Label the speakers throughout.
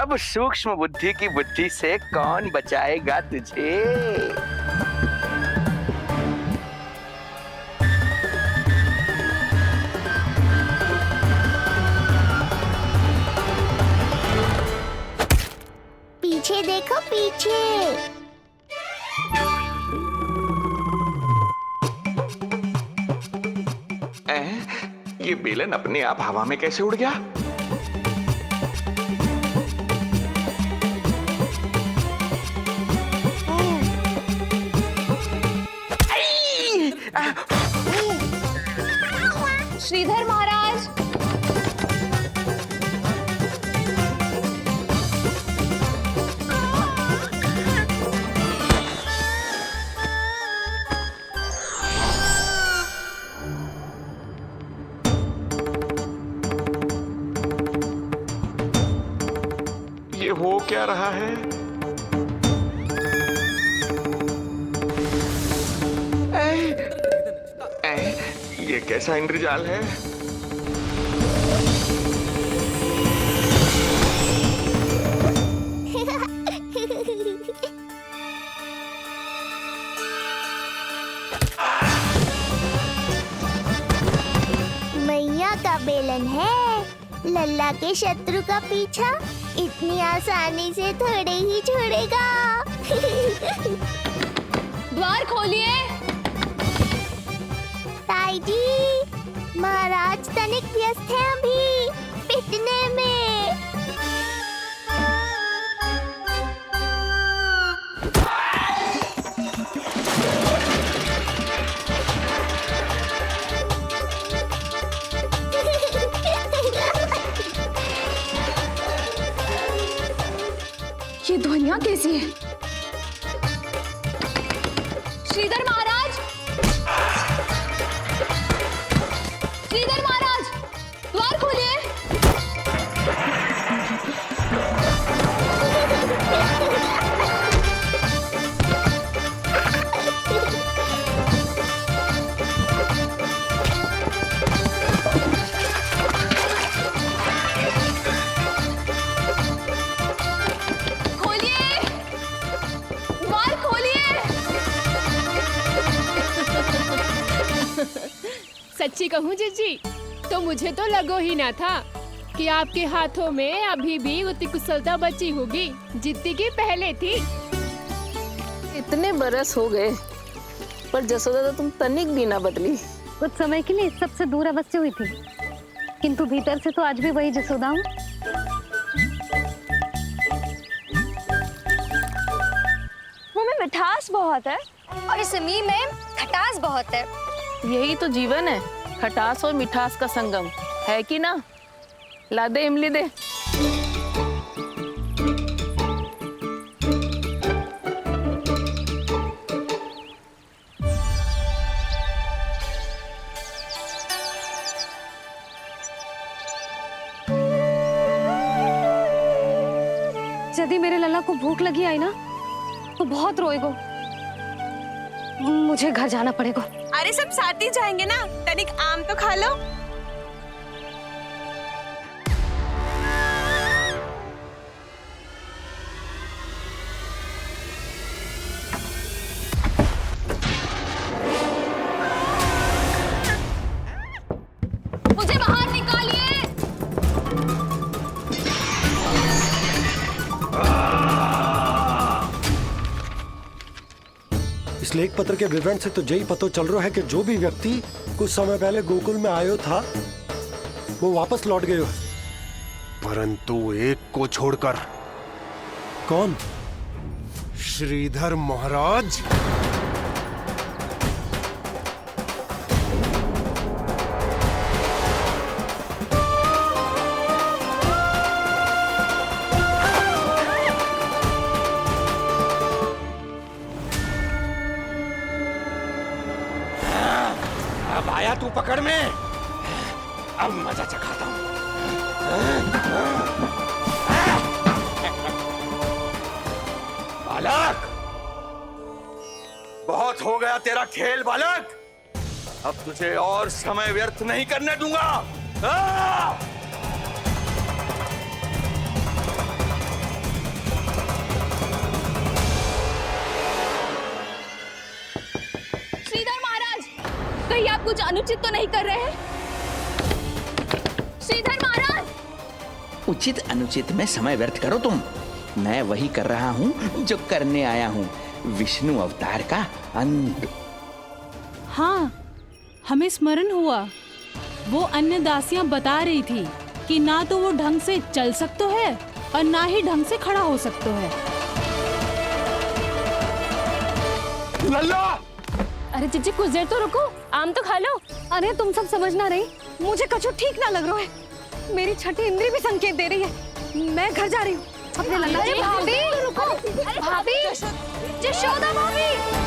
Speaker 1: अब सूक्ष्म बुद्धि की बुद्धि से कौन बचाएगा तुझे?
Speaker 2: पीछे देखो, पीछे।
Speaker 1: ये बेलन अपने आप हवा में कैसे उड़ गया?
Speaker 3: श्रीधर महाराज,
Speaker 1: ये हो क्या रहा है? ये कैसा इंद्रजाल है?
Speaker 2: मैया का बेलन है, लल्ला के शत्रु का पीछा इतनी आसानी से थोड़े ही छोड़ेगा।
Speaker 3: द्वार खोलिए।
Speaker 2: ताई जी, महाराज तनिक व्यस्त हैं अभी पिटने में।
Speaker 3: ये ध्वनियां कैसी है? श्रीधर महाराज, श्रीधर महाराज, द्वार खोलिए। खोलिए, द्वार खोलिए।
Speaker 4: सच्ची कहूँ जीजी, तो मुझे तो लगो ही ना था कि आपके हाथों में अभी भी उतनी कुशलता बची होगी जितनी की पहले थी।
Speaker 5: इतने बरस हो गए पर जसोदा तो तुम तनिक भी ना बदली।
Speaker 6: कुछ समय के लिए सबसे दूर अवश्य हुई थी, किंतु भीतर से तो आज भी वही जसोदा हूँ।
Speaker 3: मुंह में मिठास बहुत है और इस मी में खटास बहुत है।
Speaker 5: यही तो जीवन है, खटास और मिठास का संगम है कि ना? ला दे इमली दे।
Speaker 6: यदि मेरे लल्ला को भूख लगी आई ना तो बहुत रोएगो। मुझे घर जाना पड़ेगा।
Speaker 7: अरे सब साथ ही जाएंगे ना, तनिक आम तो खा लो।
Speaker 3: मुझे बाहर निकालिए।
Speaker 8: इस लेख पत्र के विवरण से तो यही पता चल रहा है कि जो भी व्यक्ति कुछ समय पहले गोकुल में आयो था वो वापस लौट गयो है,
Speaker 9: परंतु एक को छोड़कर।
Speaker 8: कौन?
Speaker 9: श्रीधर महाराज।
Speaker 1: अब आया तू पकड़ में, अब मजा चखाता हूं। बालक, बहुत हो गया तेरा खेल बालक, अब तुझे और समय व्यर्थ नहीं करने दूंगा।
Speaker 3: अनुचित तो नहीं कर रहे हैं? श्रीधर महाराज!
Speaker 10: उचित अनुचित में समय व्यर्थ करो तुम। मैं वही कर रहा हूँ जो करने आया हूँ, विष्णु अवतार का अंत।
Speaker 11: हाँ, हमें स्मरण हुआ। वो अन्य दासियां बता रही थी कि ना तो वो ढंग से चल सकते है और ना ही ढंग से खड़ा हो सकते है।
Speaker 1: लल्ला!
Speaker 4: अरे जीजी कुछ देर तो रुको, आम तो खा लो।
Speaker 3: अरे तुम सब समझ ना रही, मुझे कछु ठीक ना लग रहा है। मेरी छठी इंद्री भी संकेत दे रही है। मैं घर जा रही हूँ। अपने लल्ला
Speaker 4: अरे भाभी रुको, अरे भाभी, यशोदा भाभी।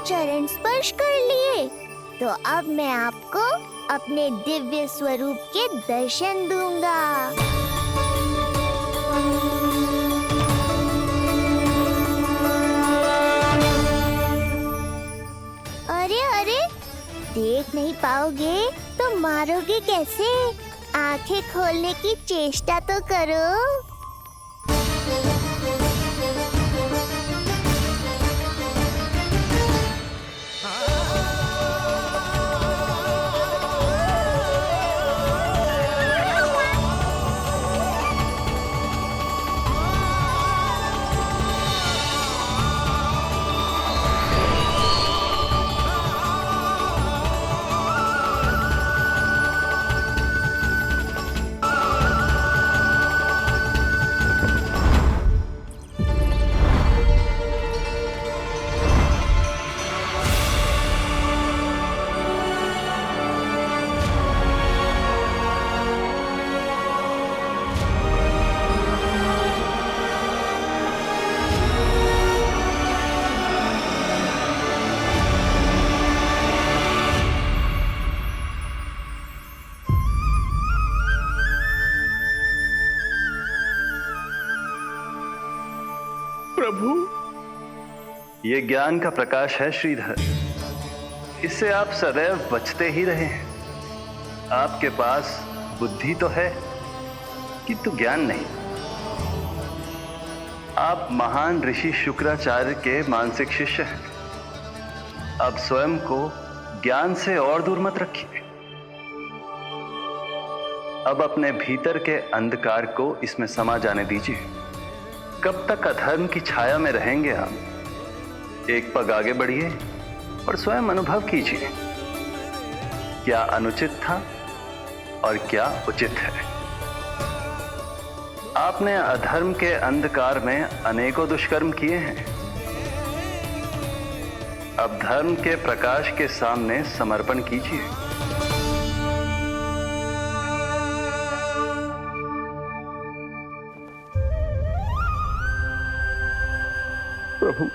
Speaker 2: चरण स्पर्श कर लिए तो अब मैं आपको अपने दिव्य स्वरूप के दर्शन दूंगा। अरे अरे, देख नहीं पाओगे तो मारोगे कैसे? आंखें खोलने की चेष्टा तो करो।
Speaker 12: प्रभु, ये ज्ञान का प्रकाश है श्रीधर। इससे आप सदैव बचते ही रहे हैं। आपके पास बुद्धि तो है किंतु ज्ञान नहीं। आप महान ऋषि शुक्राचार्य के मानसिक शिष्य हैं। अब स्वयं को ज्ञान से और दूर मत रखिए। अब अपने भीतर के अंधकार को इसमें समा जाने दीजिए। कब तक अधर्म की छाया में रहेंगे हम? एक पग आगे बढ़िए और स्वयं अनुभव कीजिए, क्या अनुचित था और क्या उचित है। आपने अधर्म के अंधकार में अनेकों दुष्कर्म किए हैं। अब धर्म के प्रकाश के सामने समर्पण कीजिए।
Speaker 1: प्रभु,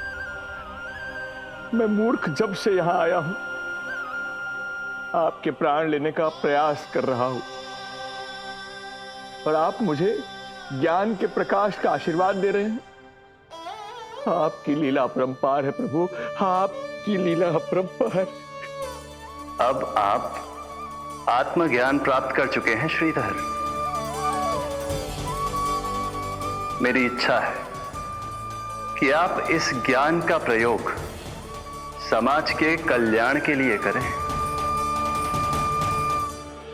Speaker 1: मैं मूर्ख जब से यहां आया हूं, आपके प्राण लेने का प्रयास कर रहा हूं और आप मुझे ज्ञान के प्रकाश का आशीर्वाद दे रहे हैं। आपकी लीला अपरंपार है प्रभु, आपकी लीला अपरंपार।
Speaker 12: अब आप आत्मज्ञान प्राप्त कर चुके हैं श्रीधर। मेरी इच्छा है कि आप इस ज्ञान का प्रयोग समाज के कल्याण के लिए करें।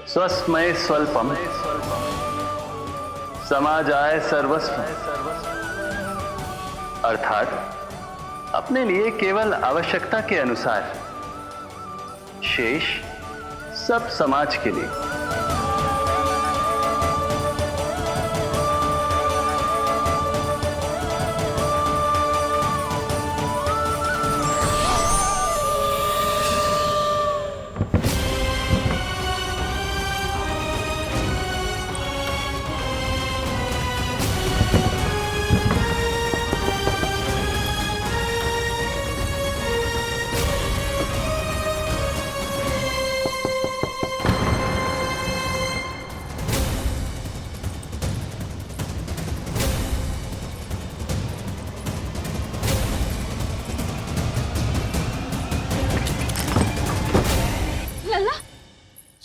Speaker 12: स्वस्मय स्वल्पम समाजाय सर्वस्व, अर्थात अपने लिए केवल आवश्यकता के अनुसार, शेष सब समाज के लिए।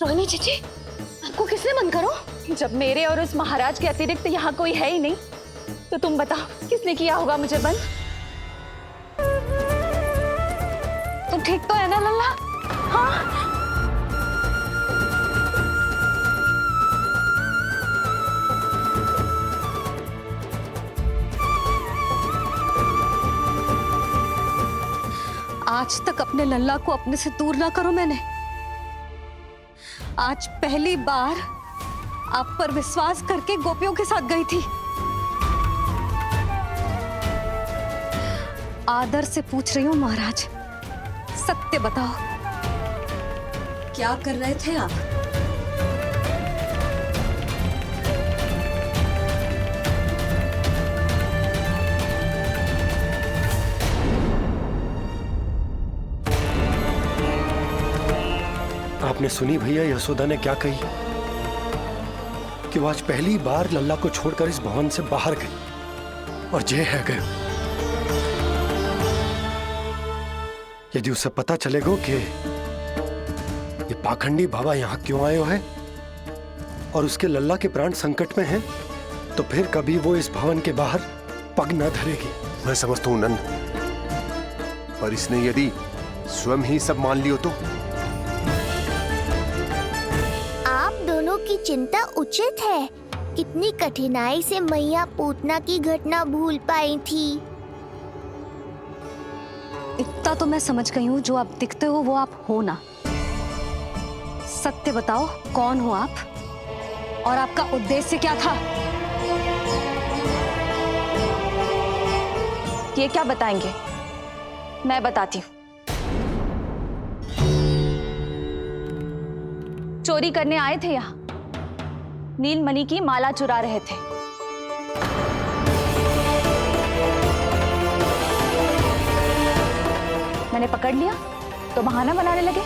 Speaker 3: रोहिणी जीजी, आपको किसने बंद करो? जब मेरे और उस महाराज के अतिरिक्त यहाँ कोई है ही नहीं, तो तुम बताओ किसने किया होगा मुझे बंद? तुम ठीक तो है ना लल्ला? हाँ? आज तक अपने लल्ला को अपने से दूर ना करो मैंने। आज पहली बार आप पर विश्वास करके गोपियों के साथ गई थी। आदर से पूछ रही हूँ महाराज, सत्य बताओ, क्या कर रहे थे आप?
Speaker 8: आपने सुनी भैया यशोदा ने क्या कही कि वो आज पहली बार लल्ला को छोड़कर इस भवन से बाहर गई और जे है गए। यदि उसे पता चलेगा कि ये पाखंडी बाबा यहाँ क्यों आए है और उसके लल्ला के प्राण संकट में हैं, तो फिर कभी वो इस भवन के बाहर पग न धरेगी।
Speaker 9: मैं समझता हूं नंद, पर इसने यदि स्वयं ही सब मान लियो तो?
Speaker 2: की चिंता उचित है। कितनी कठिनाई से मैया पूतना की घटना भूल पाई थी।
Speaker 6: इतना तो मैं समझ गई हूँ, जो आप दिखते हो वो आप हो ना। सत्य बताओ, कौन हो आप और आपका उद्देश्य क्या था?
Speaker 3: ये क्या बताएंगे? मैं बताती हूँ। चोरी करने आए थे यहाँ, नीलमणि की माला चुरा रहे थे। मैंने पकड़ लिया तो बहाना बनाने लगे।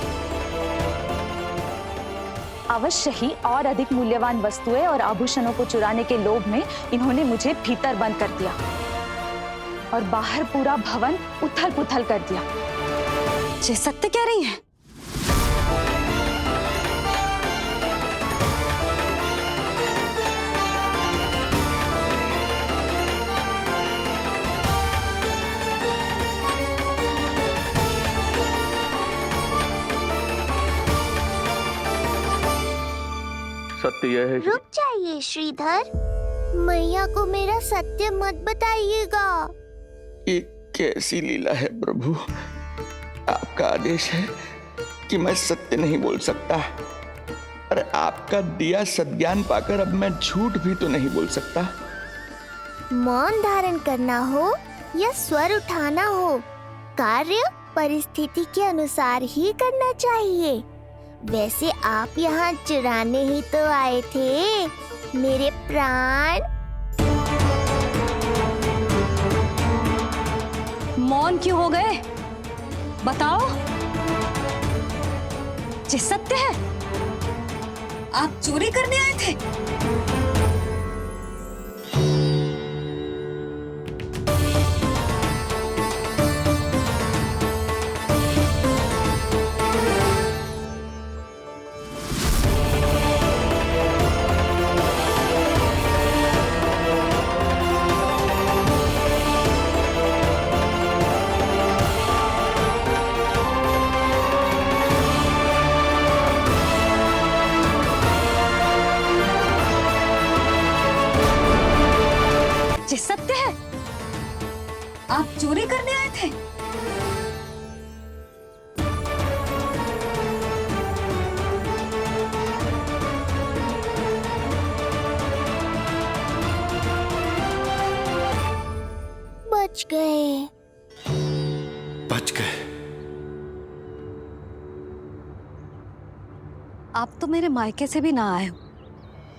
Speaker 3: अवश्य ही और अधिक मूल्यवान वस्तुएं और आभूषणों को चुराने के लोभ में इन्होंने मुझे भीतर बंद कर दिया और बाहर पूरा भवन उथल पुथल कर दिया।
Speaker 6: ये सत्य कह रही हैं?
Speaker 1: सत्य यह है।
Speaker 2: रुक जाइए श्रीधर, मैया को मेरा सत्य मत बताइएगा।
Speaker 10: ये कैसी लीला है प्रभु? आपका आदेश है कि मैं सत्य नहीं बोल सकता, पर आपका दिया सद्ज्ञान पाकर अब मैं झूठ भी तो नहीं बोल सकता।
Speaker 2: मौन धारण करना हो या स्वर उठाना हो, कार्य परिस्थिति के अनुसार ही करना चाहिए। वैसे आप यहाँ चुराने ही तो आए थे मेरे प्राण।
Speaker 6: मौन क्यों हो गए? बताओ, ये सत्य है? आप चोरी करने आए थे? ये सत्य है? आप चोरी करने आए थे?
Speaker 2: बच गए।
Speaker 8: बच गए।
Speaker 6: आप तो मेरे मायके से भी ना आए हो,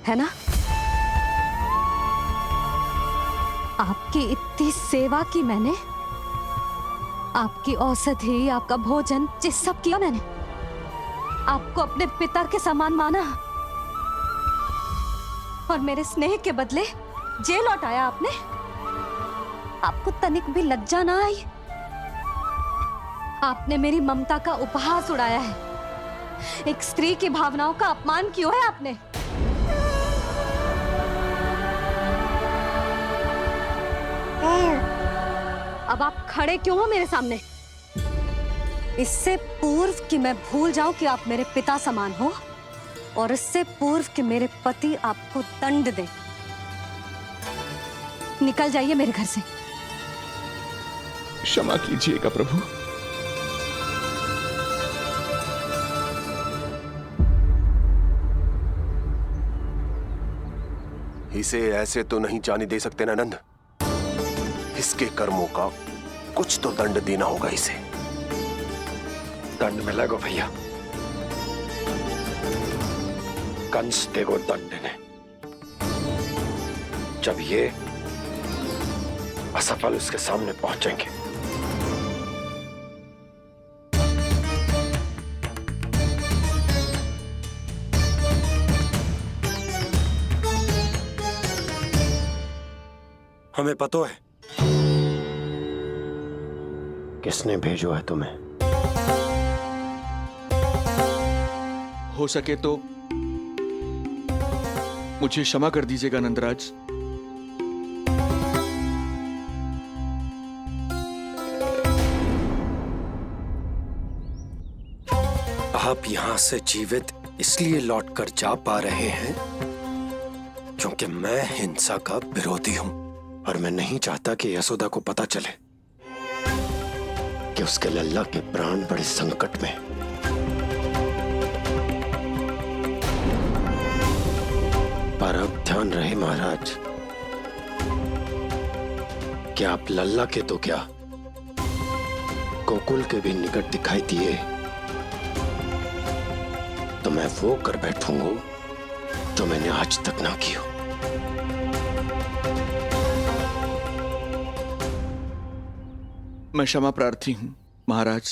Speaker 6: है ना? आपकी इतनी सेवा की मैंने, आपकी औषधि, आपका भोजन, ये सब किया मैंने। आपको अपने पिता के समान माना और मेरे स्नेह के बदले जेल लौटाया आपने। आपको तनिक भी लज्जा ना आई? आपने मेरी ममता का उपहास उड़ाया है एक स्त्री की भावनाओं का अपमान क्यों है आपने? अब आप खड़े क्यों हो मेरे सामने? इससे पूर्व कि मैं भूल जाऊं कि आप मेरे पिता समान हो, और इससे पूर्व कि मेरे पति आपको दंड दे, निकल जाइए मेरे घर से।
Speaker 1: क्षमा कीजिएगा प्रभु।
Speaker 9: इसे ऐसे तो नहीं जाने दे सकते ना नंद। इसके कर्मों का कुछ तो दंड देना होगा इसे।
Speaker 8: दंड मिलेगा भैया, कंस देगो दंड ने। जब ये असफल उसके सामने पहुंचेंगे। हमें पता है किसने भेजो है तुम्हें।
Speaker 10: हो सके तो मुझे क्षमा कर दीजिएगा नंदराज।
Speaker 8: आप यहां से जीवित इसलिए लौटकर जा पा रहे हैं क्योंकि मैं हिंसा का विरोधी हूं, और मैं नहीं चाहता कि यशोदा को पता चले कि उसके लल्ला के प्राण बड़े संकट में। पर अब ध्यान रहे महाराज कि आप लल्ला के तो क्या, गोकुल के भी निकट दिखाई दिए तो मैं वो कर बैठूंगा जो मैंने आज तक ना की हो।
Speaker 10: मैं क्षमा प्रार्थी हूं महाराज।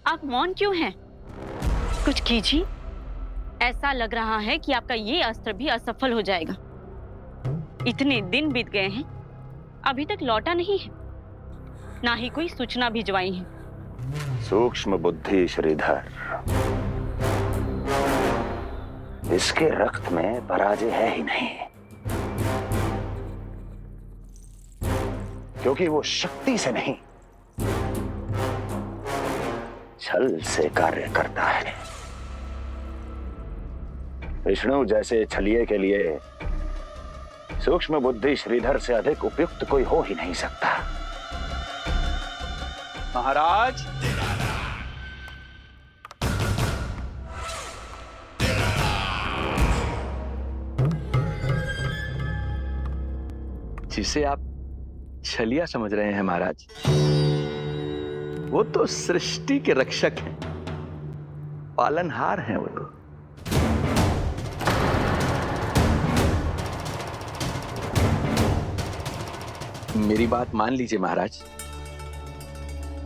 Speaker 13: आप मौन क्यों हैं? कुछ कीजिए। ऐसा लग रहा है कि आपका ये अस्त्र भी असफल हो जाएगा। इतने दिन बीत गए हैं, अभी तक लौटा नहीं है, ना ही कोई सूचना भिजवाई है।
Speaker 12: सूक्ष्म बुद्धि श्रीधर, इसके रक्त में पराजय है ही नहीं, क्योंकि वो शक्ति से नहीं छल से कार्य करता है। विष्णु जैसे छलिए के लिए सूक्ष्म बुद्धि श्रीधर से अधिक उपयुक्त कोई हो ही नहीं सकता।
Speaker 10: महाराज, जिसे आप छलिया समझ रहे हैं महाराज, वो तो सृष्टि के रक्षक हैं, पालनहार हैं वो तो। मेरी बात मान लीजिए महाराज,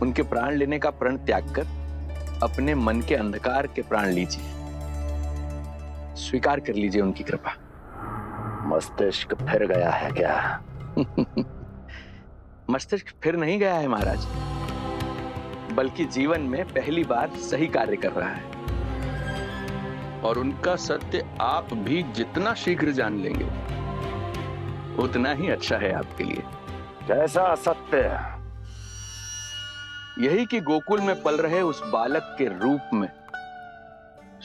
Speaker 10: उनके प्राण लेने का प्रण त्याग कर अपने मन के अंधकार के प्राण लीजिए, स्वीकार कर लीजिए उनकी कृपा।
Speaker 12: मस्तिष्क फिर गया है क्या?
Speaker 10: मस्तिष्क फिर नहीं गया है महाराज, बल्कि जीवन में पहली बार सही कार्य कर रहा है, और उनका सत्य आप भी जितना शीघ्र जान लेंगे उतना ही अच्छा है आपके लिए।
Speaker 12: कैसा सत्य?
Speaker 10: यही कि गोकुल में पल रहे उस बालक के रूप में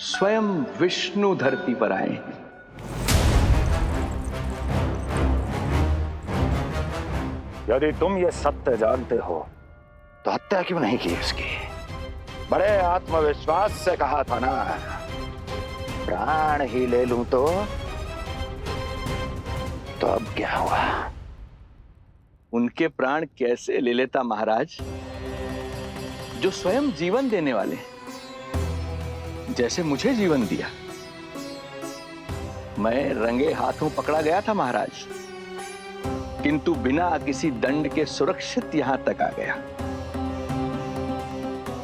Speaker 10: स्वयं विष्णु धरती पर आए हैं।
Speaker 12: यदि तुम ये सत्य जानते हो तो हत्या क्यों नहीं की इसकी? बड़े आत्मविश्वास से कहा था ना, प्राण ही ले लूं तो अब क्या हुआ?
Speaker 10: उनके प्राण कैसे ले लेता महाराज, जो स्वयं जीवन देने वाले हैं, जैसे मुझे जीवन दिया। मैं रंगे हाथों पकड़ा गया था महाराज, किंतु बिना किसी दंड के सुरक्षित यहां तक आ गया।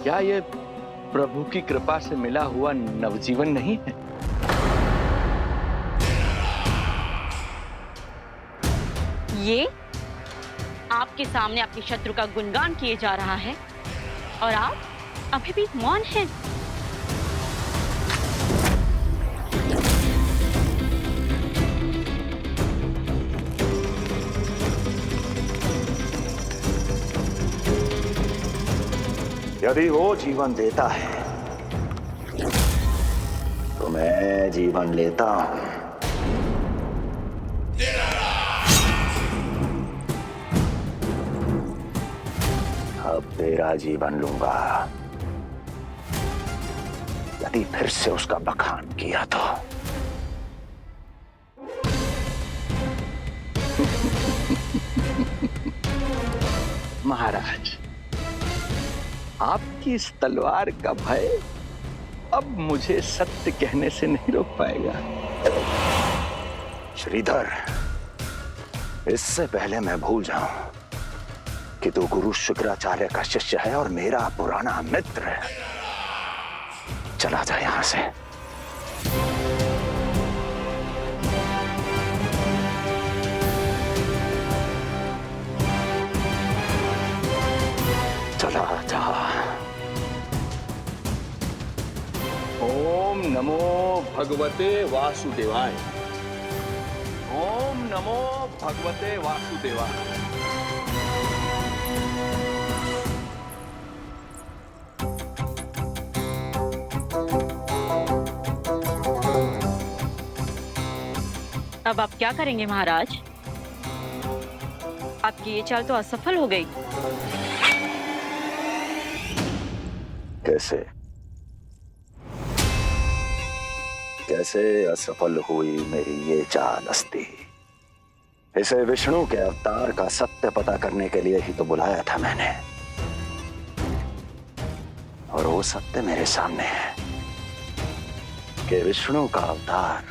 Speaker 10: क्या यह प्रभु की कृपा से मिला हुआ नवजीवन नहीं है?
Speaker 13: ये आपके सामने आपके शत्रु का गुणगान किए जा रहा है और आप अभी भी मौन हैं।
Speaker 12: यदि वो जीवन देता है तो मैं जीवन लेता हूं। अब तेरा जीवन लूंगा यदि फिर से उसका बखान किया तो।
Speaker 10: महाराज, आपकी इस तलवार का भय अब मुझे सत्य कहने से नहीं रोक पाएगा।
Speaker 12: श्रीधर, इससे पहले मैं भूल जाऊं कि तू गुरु शुक्राचार्य का शिष्य है और मेरा पुराना मित्र है, चला जा यहां से। चला जा।
Speaker 10: ओम नमो भगवते वासुदेवाय। ओम नमो भगवते वासुदेवाय।
Speaker 13: अब आप क्या करेंगे महाराज? आपकी ये चाल तो असफल हो गई।
Speaker 12: कैसे कैसे असफल हुई मेरी ये चाल अस्ति? इसे विष्णु के अवतार का सत्य पता करने के लिए ही तो बुलाया था मैंने, और वो सत्य मेरे सामने है कि विष्णु का अवतार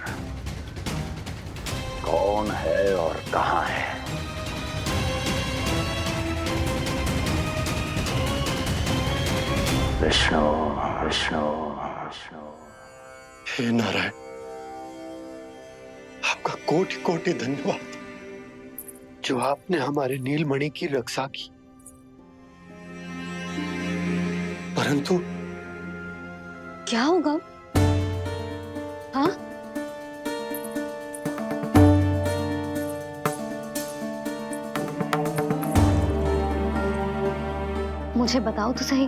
Speaker 12: कौन है और कहां है। विष्णु विष्णु विष्णु।
Speaker 8: हे नारायण, आपका कोटि कोटि धन्यवाद जो आपने हमारे नीलमणि की रक्षा की। परंतु
Speaker 6: क्या होगा? हाँ, मुझे बताओ तो सही,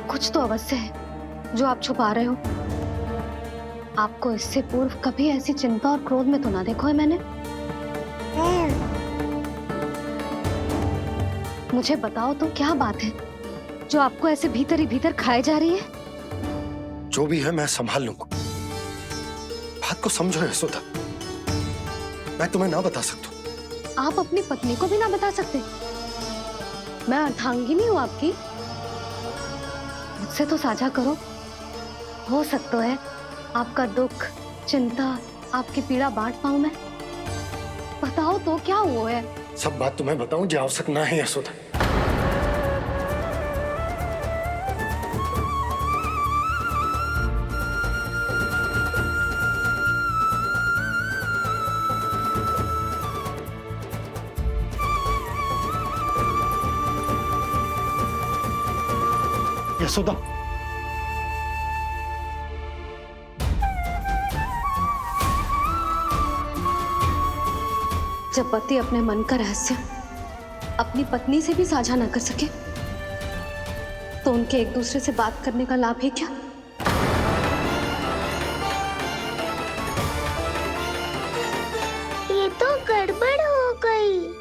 Speaker 6: कुछ तो अवश्य है जो आप छुपा रहे हो। आपको इससे पूर्व कभी ऐसी चिंता और क्रोध में तो ना देखो है मैंने। मुझे बताओ तो क्या बात है जो आपको ऐसे भीतर ही भीतर खाए जा रही है?
Speaker 8: जो भी है मैं संभाल लूंगा। बात को समझो यशोदा, मैं तुम्हें ना बता सकता।
Speaker 6: आप अपनी पत्नी को भी ना बता सकते? मैं अर्धांगिनी हूँ आपकी, मुझसे तो साझा करो। हो सकता है आपका दुख, चिंता, आपकी पीड़ा बांट पाऊं मैं। बताओ तो क्या हुआ है?
Speaker 8: सब बात तुम्हें बताऊं जो आवश्यक ना है यशोदा। यशोदा,
Speaker 6: जब पति अपने मन का रहस्य अपनी पत्नी से भी साझा न कर सके तो उनके एक दूसरे से बात करने का लाभ है क्या?
Speaker 2: ये तो गड़बड़ हो गई।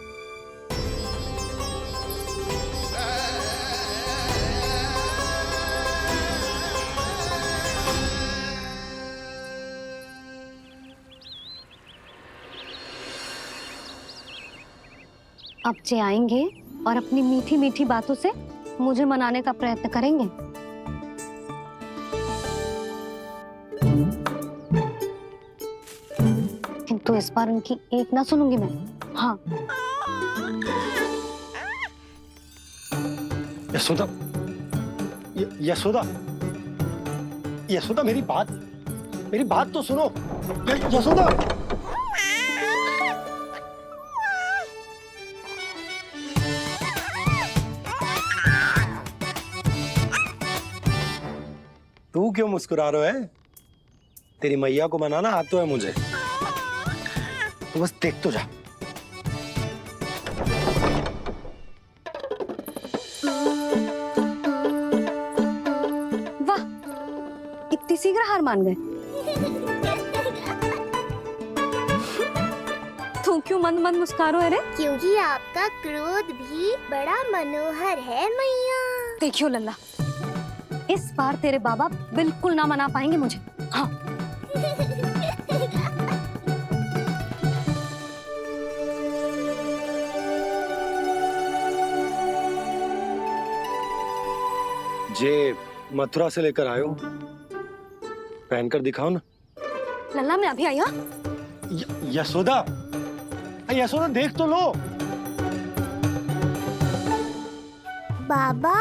Speaker 6: अब जे आएंगे और अपनी मीठी मीठी बातों से मुझे मनाने का प्रयत्न करेंगे। किंतु इस बार उनकी एक ना सुनूंगी मैं। हाँ
Speaker 8: यशोदा, यशोदा, यशोदा, मेरी बात तो सुनो। यशोदा, तू क्यों मुस्कुरा रहा है? तेरी मैया को मनाना आता तो है मुझे, तो बस देख तो जा।
Speaker 6: वाह, इतनी शीघ्र हार मान गए। तू क्यों मंद मंद मुस्कुरा रहे रे?
Speaker 2: क्योंकि आपका क्रोध भी बड़ा मनोहर है मैया।
Speaker 6: देखियो लल्ला, इस बार तेरे बाबा बिल्कुल ना मना पाएंगे मुझे। हाँ
Speaker 8: जे मथुरा से लेकर आयो, पहनकर दिखाओ ना।
Speaker 6: लल्ला मैं अभी आई। हाँ
Speaker 8: यशोदा, यशोदा देख तो लो।
Speaker 2: बाबा,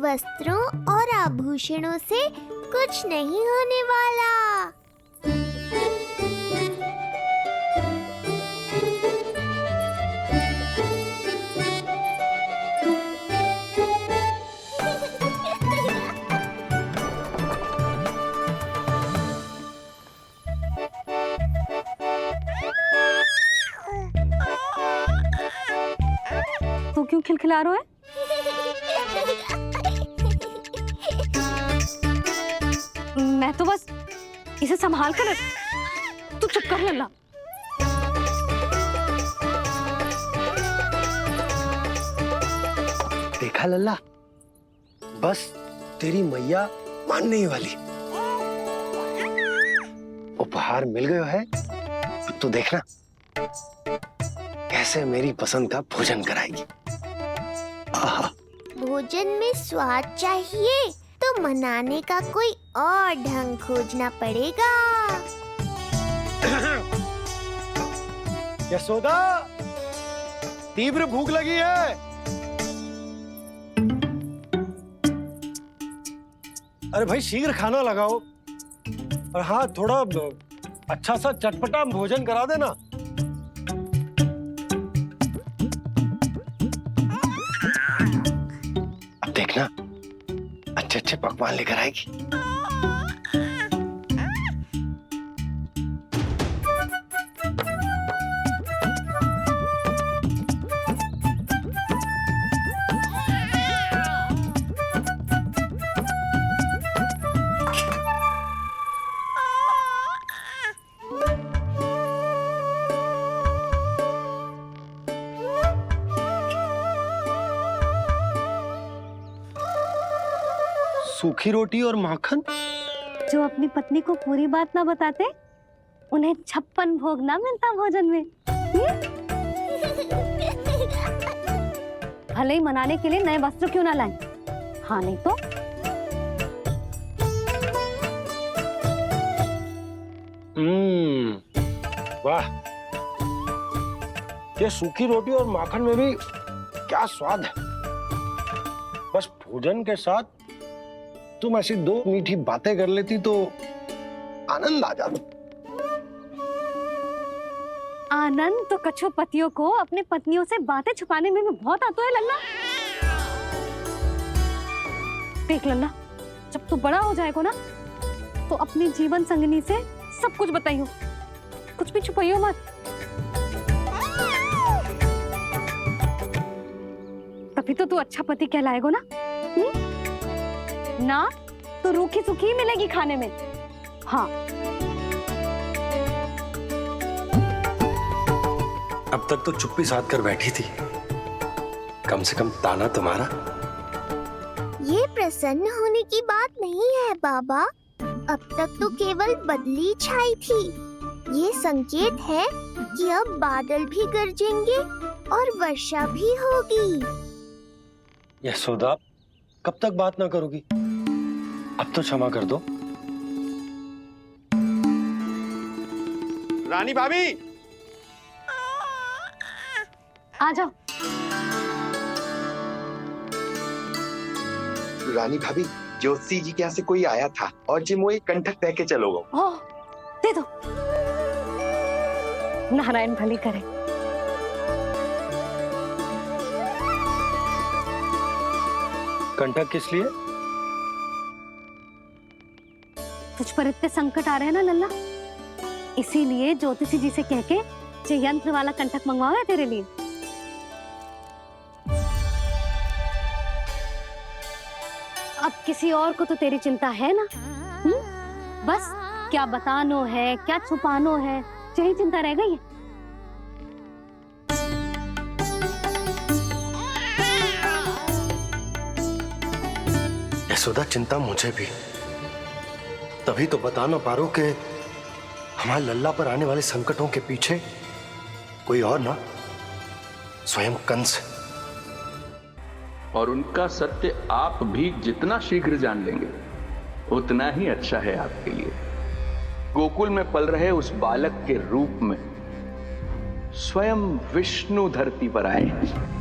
Speaker 2: वस्त्रों और आभूषणों से कुछ नहीं होने वाला।
Speaker 6: तू क्यों खिलखिला रहा है? मैं तो बस इसे संभाल कर तू चुप कर लल्ला।
Speaker 8: देखा लल्ला, बस तेरी मैया मानने ही वाली। उपहार मिल गयो है, अब तो देखना कैसे मेरी पसंद का भोजन कराएगी। आहा।
Speaker 2: भोजन में स्वाद चाहिए तो मनाने का कोई और ढंग खोजना पड़ेगा।
Speaker 8: यशोदा, तीव्र भूख लगी है। अरे भाई शीघ्र खाना लगाओ, और हाँ थोड़ा अच्छा सा चटपटा भोजन करा देना। अब देखना अच्छे अच्छे पकवान लेकर आएगी। सूखी रोटी और माखन।
Speaker 6: जो अपनी पत्नी को पूरी बात ना बताते, उन्हें 56 भोग ना मिलता भोजन में। भले ही मनाने के लिए नए वस्त्र क्यों ना लाएं, हाँ नहीं तो
Speaker 8: वाह, ये सूखी रोटी और माखन में भी क्या स्वाद है। बस भोजन के साथ तुम ऐसी दो मीठी बातें कर लेती तो आनंद आ जाता।
Speaker 6: आनंद तो कछुआ पतियों को अपने पत्नियों से बातें छुपाने में भी बहुत आता है लल्ला। देख लल्ला, जब तू बड़ा हो जाएगा ना, तो अपनी जीवन संगनी से सब कुछ बताइयो, कुछ भी छुपाइयो मत। तभी तो तू अच्छा पति कहलाएगा ना। ना तो रूखी सूखी मिलेगी खाने में। हाँ
Speaker 8: अब तक तो चुप्पी साध कर बैठी थी, कम से कम ताना तुम्हारा।
Speaker 2: ये प्रसन्न होने की बात नहीं है बाबा, अब तक तो केवल बदली छाई थी। ये संकेत है कि अब बादल भी गरजेंगे और वर्षा भी होगी।
Speaker 8: यशोदा, कब तक बात ना करोगी? अब तो क्षमा कर दो।
Speaker 14: रानी भाभी,
Speaker 6: आ जाओ।
Speaker 15: रानी भाभी, ज्योति जी के यहाँ से कोई आया था और जी मुझे कंठक दे के चलोगे।
Speaker 6: ओह, दे दो। नारायण भली करे।
Speaker 8: कंठक किस लिए?
Speaker 6: तुझ पर इतने संकट आ रहे हैं ना लल्ला, इसीलिए ज्योतिषी जी से कह के ये यंत्र वाला कंठक मंगवाओ है तेरे लिए। अब किसी और को तो तेरी चिंता है ना? बस क्या बतानो है, क्या छुपानो है, यही चिंता रह गई है।
Speaker 8: यशोदा, चिंता मुझे भी। तभी तो बता ना पा रहा हूं कि हमारे लल्ला पर आने वाले संकटों के पीछे कोई और ना, स्वयं कंस।
Speaker 16: और उनका सत्य आप भी जितना शीघ्र जान लेंगे उतना ही अच्छा है आपके लिए। गोकुल में पल रहे उस बालक के रूप में स्वयं विष्णु धरती पर आए हैं।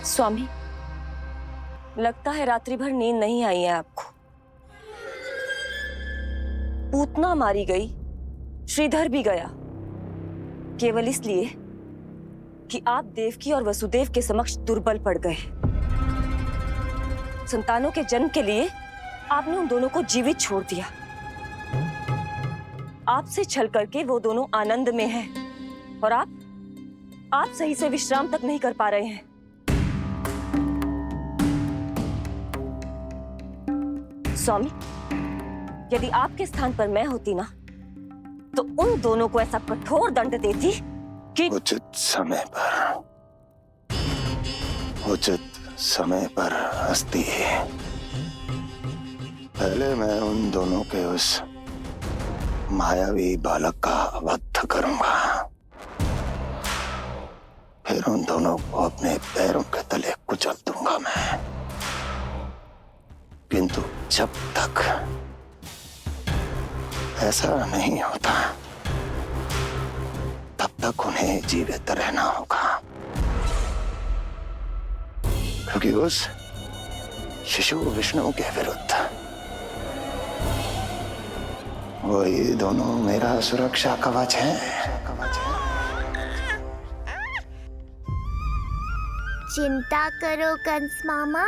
Speaker 17: स्वामी, लगता है रात्रि भर नींद नहीं आई है आपको। पूतना मारी गई, श्रीधर भी गया, केवल इसलिए कि आप देवकी और वसुदेव के समक्ष दुर्बल पड़ गए। संतानों के जन्म के लिए आपने उन दोनों को जीवित छोड़ दिया। आपसे छल करके वो दोनों आनंद में हैं और आप सही से विश्राम तक नहीं कर पा रहे हैं। स्वामी, यदि आपके स्थान पर मैं होती ना, तो उन दोनों को ऐसा कठोर दंड देती कि
Speaker 9: उचित समय पर हस्ती। पहले मैं उन दोनों के उस मायावी बालक का वध करूंगा, फिर उन दोनों को अपने पैरों के तले कुचल दूंगा मैं। किंतु जब तक ऐसा नहीं होता तब तक उन्हें जीवित रहना होगा, क्योंकि उस शिशु विष्णु के विरुद्ध वही दोनों मेरा सुरक्षा कवच है।
Speaker 2: चिंता करो कंस मामा,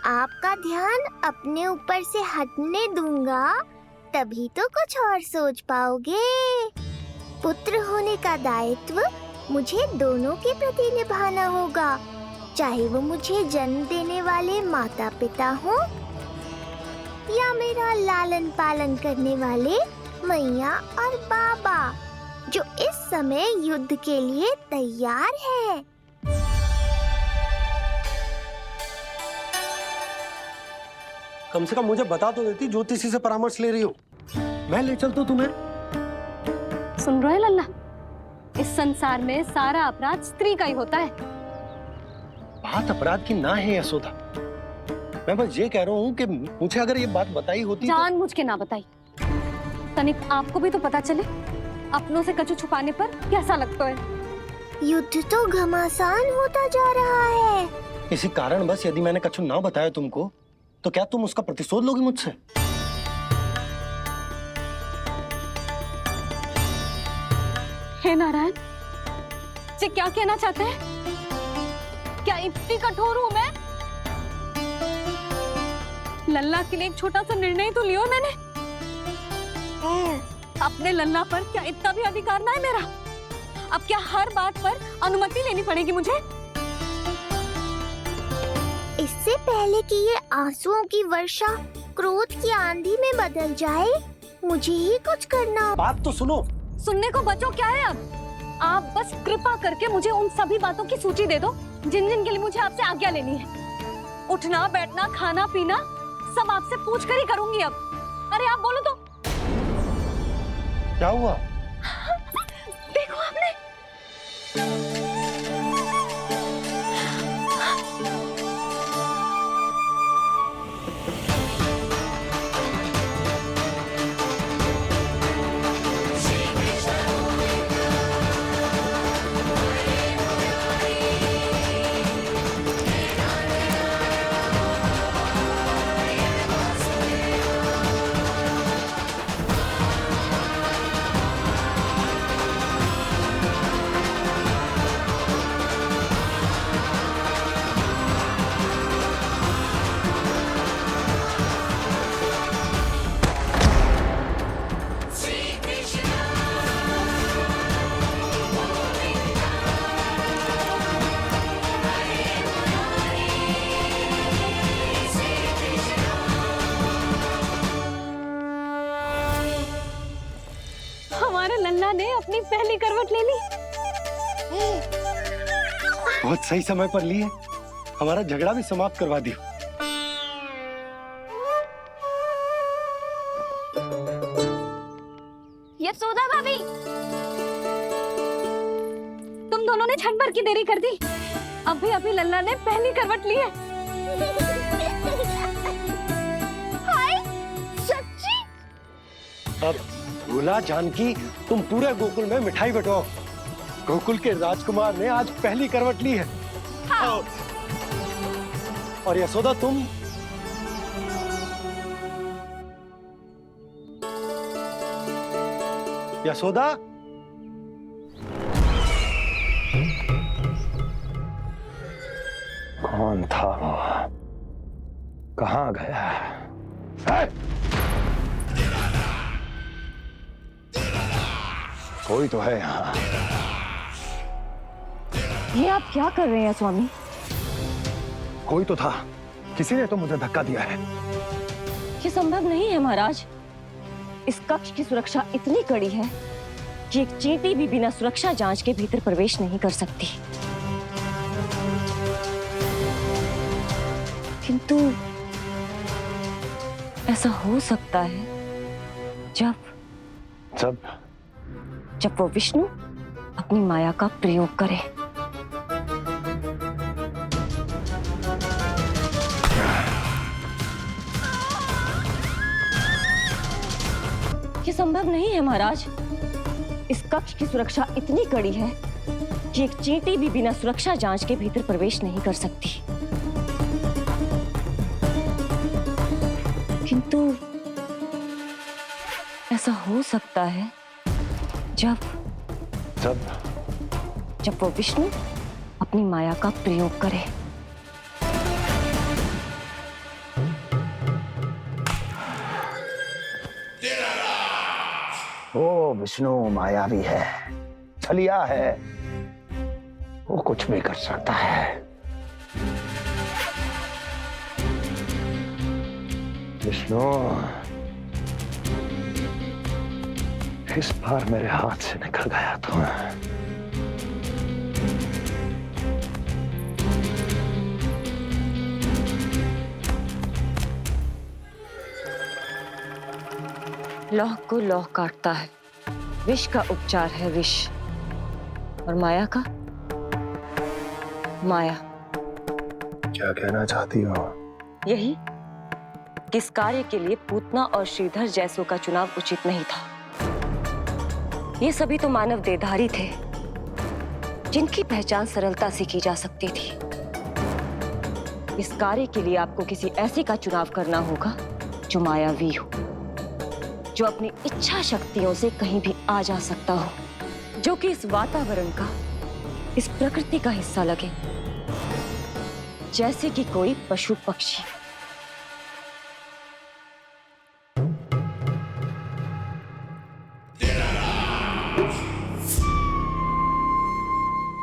Speaker 2: आपका ध्यान अपने ऊपर से हटने दूंगा, तभी तो कुछ और सोच पाओगे। पुत्र होने का दायित्व मुझे दोनों के प्रति निभाना होगा, चाहे वो मुझे जन्म देने वाले माता पिता हो या मेरा लालन पालन करने वाले मैया और बाबा, जो इस समय युद्ध के लिए तैयार है।
Speaker 8: कम से कम मुझे बता तो देती, ज्योतिषी से परामर्श ले रही हो, मैं ले चलता तुम्हें।
Speaker 6: सुन रहे लल्ला, इस संसार में सारा अपराध स्त्री का ही होता है।
Speaker 8: बात अपराध की ना है यशोदा, मैं बस ये कह रहा हूँ कि मुझे अगर ये बात बताई होती
Speaker 6: जान मुझ के ना बताई, तनिक आपको भी तो पता चले अपनों से कछु छुपाने पर कैसा लगता है।
Speaker 2: युद्ध तो घमासान होता जा रहा है।
Speaker 8: इसी कारण बस यदि मैंने कछु ना बताया तुमको, तो क्या तुम उसका प्रतिशोध लोगी मुझसे?
Speaker 6: हे नारायण, ये क्या कहना चाहते हैं? क्या इतनी कठोर हूं मैं? लल्ला के लिए एक छोटा सा निर्णय तो लियो मैंने। अपने लल्ला पर क्या इतना भी अधिकार ना है मेरा? अब क्या हर बात पर अनुमति लेनी पड़ेगी मुझे?
Speaker 2: इससे पहले कि ये आंसुओं की वर्षा क्रोध की आंधी में बदल जाए, मुझे ही कुछ करना।
Speaker 8: बात तो सुनो।
Speaker 6: सुनने को बचो क्या है अब? आप बस कृपा करके मुझे उन सभी बातों की सूची दे दो जिन जिन के लिए मुझे आपसे आज्ञा लेनी है। उठना, बैठना, खाना, पीना सब आपसे पूछ कर ही करूंगी अब। अरे आप बोलो तो।
Speaker 8: क्या हुआ?
Speaker 6: ने पहली करवट ले ली।
Speaker 8: बहुत सही समय पर ली है, हमारा झगड़ा भी समाप्त करवा दियो।
Speaker 6: यशोदा भाभी, तुम दोनों ने क्षण भर की देरी कर दी। अभी लल्ला ने पहली करवट ली है।
Speaker 2: हाय, सच्ची?
Speaker 8: अब भोला जानकी, तुम पूरे गोकुल में मिठाई बंटवाओ। गोकुल के राजकुमार ने आज पहली करवट ली है।
Speaker 2: हाँ।
Speaker 8: और यशोदा तुम यशोदा,
Speaker 14: कौन था वो? कहाँ गया? है? कोई तो है यहाँ।
Speaker 17: ये आप क्या कर रहे हैं स्वामी?
Speaker 14: कोई तो था, किसी ने तो मुझे धक्का दिया है।
Speaker 17: ये संभव नहीं है महाराज। इस कक्ष की सुरक्षा इतनी कड़ी है कि एक चींटी भी बिना सुरक्षा जांच के भीतर प्रवेश नहीं कर सकती। किंतु ऐसा हो सकता है जब वो विष्णु अपनी माया का प्रयोग करे। ये संभव नहीं है महाराज। इस कक्ष की सुरक्षा इतनी कड़ी है कि एक चींटी भी बिना सुरक्षा जांच के भीतर प्रवेश नहीं कर सकती। किंतु ऐसा हो सकता है जब वो विष्णु अपनी माया का प्रयोग करे।
Speaker 14: वो विष्णु मायावी है, छलिया है, वो कुछ भी कर सकता है। विष्णु इस बार मेरे हाथ से निकल गया तो
Speaker 17: लौह को लौह काटता है, विष का उपचार है विष, और माया का माया।
Speaker 14: क्या कहना चाहती हो?
Speaker 17: यही कि इस कार्य के लिए पूतना और श्रीधर जैसों का चुनाव उचित नहीं था। ये सभी तो मानव देहधारी थे जिनकी पहचान सरलता से की जा सकती थी। इस कार्य के लिए आपको किसी ऐसे का चुनाव करना होगा जो मायावी हो, जो अपनी इच्छा शक्तियों से कहीं भी आ जा सकता हो, जो कि इस वातावरण का, इस प्रकृति का हिस्सा लगे, जैसे कि कोई पशु पक्षी।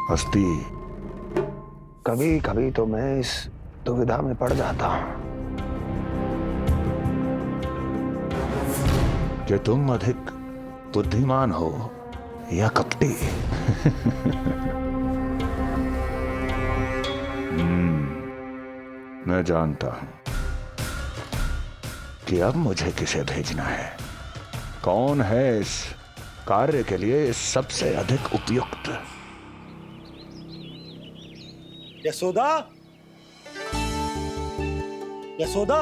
Speaker 14: हस्ती, कभी कभी तो मैं इस दुविधा में पड़ जाता हूं कि तुम अधिक बुद्धिमान हो या कपटी। मैं जानता हूं कि अब मुझे किसे भेजना है, कौन है इस कार्य के लिए सबसे अधिक उपयुक्त।
Speaker 8: यशोदा, यशोदा,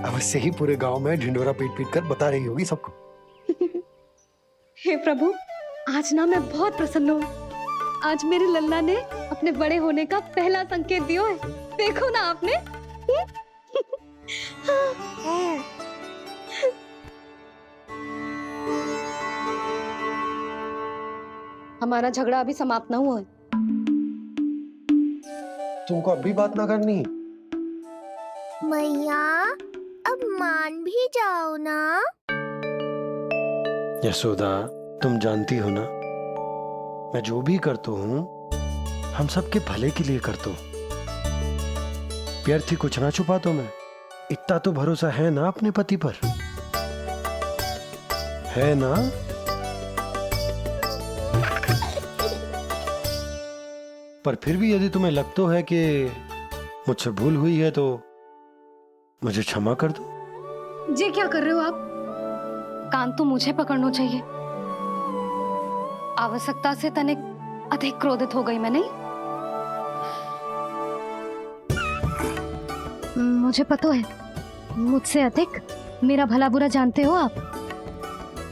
Speaker 8: अवश्य ही पूरे गांव में ढिंडोरा पीट पीट कर बता रही होगी सबको।
Speaker 6: हे प्रभु, आज ना मैं बहुत प्रसन्न हूँ। आज मेरे लल्ला ने अपने बड़े होने का पहला संकेत दिया है। देखो ना आपने। हमारा झगड़ा अभी समाप्त ना हुआ है।
Speaker 8: तुमको अभी बात ना करनी?
Speaker 2: मैया, अब मान भी जाओ ना।
Speaker 8: यशोदा, तुम जानती हो ना, मैं जो भी करता हूँ हम सबके भले के लिए करता हूँ। व्यर्थ ही कुछ ना छुपा तो मैं। इतना तो भरोसा है ना अपने पति पर, है ना? पर फिर भी यदि तुम्हें लगता है कि मुझसे भूल हुई है तो मुझे क्षमा कर दो।
Speaker 6: ये क्या कर रहे हो आप? कान तो मुझे पकड़ना चाहिए। आवश्यकता से तनिक अधिक क्रोधित हो गई मैं, नहीं? मुझे पता है, मुझसे अधिक मेरा भला बुरा जानते हो आप।